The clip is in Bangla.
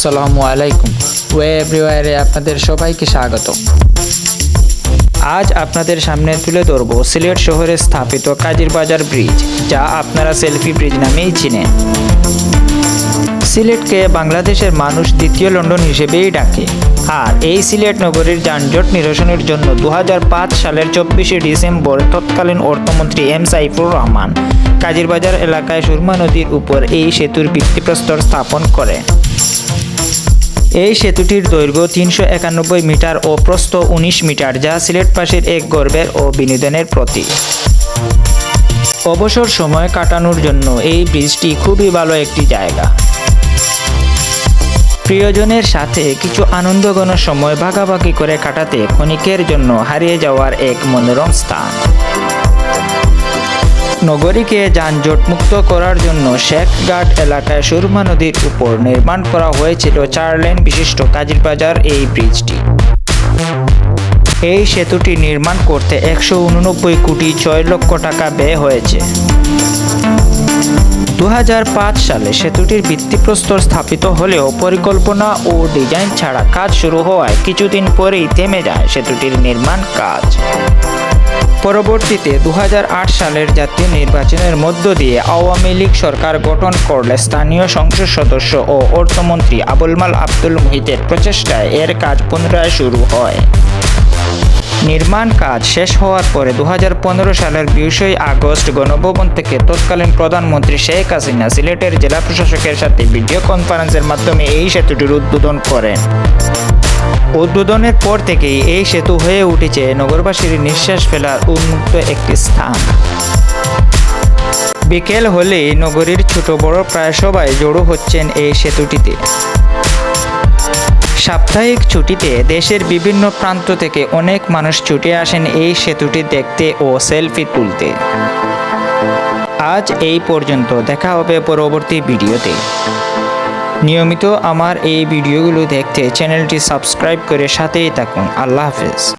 আসসালামু আলাইকুম এভরিওয়ারে আপনাদের সবাইকে স্বাগত। আজ আপনাদের সামনে তুলে ধরব সিলেট শহরে স্থাপিত কাজীর বাজার ব্রিজ, যা আপনারা সেলফি ব্রিজ নামেই চিনেন। সিলেটকে বাংলাদেশের মানুষ দ্বিতীয় লন্ডন হিসেবেই ডাকে। আর এই সিলেট নগরীর যানজট নিরসনের জন্য 2005 সালের 24শে ডিসেম্বর তৎকালীন অর্থমন্ত্রী এম সাইফুর রহমান কাজীর বাজার এলাকায় সুরমা নদীর উপর এই সেতুর ভিত্তিপ্রস্তর স্থাপন করে। এই সেতুটির দৈর্ঘ্য 391 মিটার ও প্রস্থ 19 মিটার, যা সিলেটবাসীর এক গর্বের ও বিনোদনের প্রতীক। অবসর সময় কাটানোর জন্য এই ব্রিজটি খুবই ভালো একটি জায়গা। প্রিয়জনের সাথে কিছু আনন্দঘন সময় ভাগাভাগি করে কাটাতে ক্ষণিকের জন্য হারিয়ে যাওয়ার এক মনোরম স্থান। নগরীকে যানজট মুক্ত করার জন্য শেখঘাট এলাকায় সুরমা নদীর উপর নির্মাণ করা হয়েছিল 4 লেন বিশিষ্ট কাজীর বাজার এই ব্রিজটি। এই সেতুটি নির্মাণ করতে 189 কোটি 6 লক্ষ টাকা ব্যয় হয়েছে। 2005 সালে সেতুটির ভিত্তিপ্রস্তর স্থাপিত হলেও পরিকল্পনা ও ডিজাইন ছাড়া কাজ শুরু হওয়ায় কিছুদিন পরেই থেমে যায় সেতুটির নির্মাণ কাজ। পরবর্তীতে 2008 সালের জাতীয় নির্বাচনের মধ্য দিয়ে আওয়ামী লীগ সরকার গঠন করলে স্থানীয় সংসদ সদস্য ও অর্থমন্ত্রী আবুল মাল আব্দুল মুহিতের প্রচেষ্টায় এর কাজ পুনরায় শুরু হয়। নির্মাণ কাজ শেষ হওয়ার পরে 2015 সালের 20 আগস্ট গণভবন থেকে তৎকালীন প্রধানমন্ত্রী শেখ হাসিনা সিলেটের জেলা প্রশাসকের সাথে ভিডিও কনফারেন্সের মাধ্যমে এই সেতুটির উদ্বোধন করেন। উদ্বোধনের পর থেকেই এই সেতু হয়ে উঠেছে নগরবাসীর নিঃশ্বাস ফেলার উন্মুক্ত একটি স্থান। বিকেল হলেই নগরীর ছোট বড় প্রায় সবাই জড়ো হচ্ছেন এই সেতুটিতে। সাপ্তাহিক ছুটিতে দেশের বিভিন্ন প্রান্ত থেকে অনেক মানুষ ছুটে আসেন এই সেতুটি দেখতে ও সেলফি তুলতে। আজ এই পর্যন্ত, দেখা হবে পরবর্তী ভিডিওতে। নিয়মিত আমার এই ভিডিওগুলো দেখতে চ্যানেলটি সাবস্ক্রাইব করে সাথেই থাকুন। আল্লাহ হাফেজ।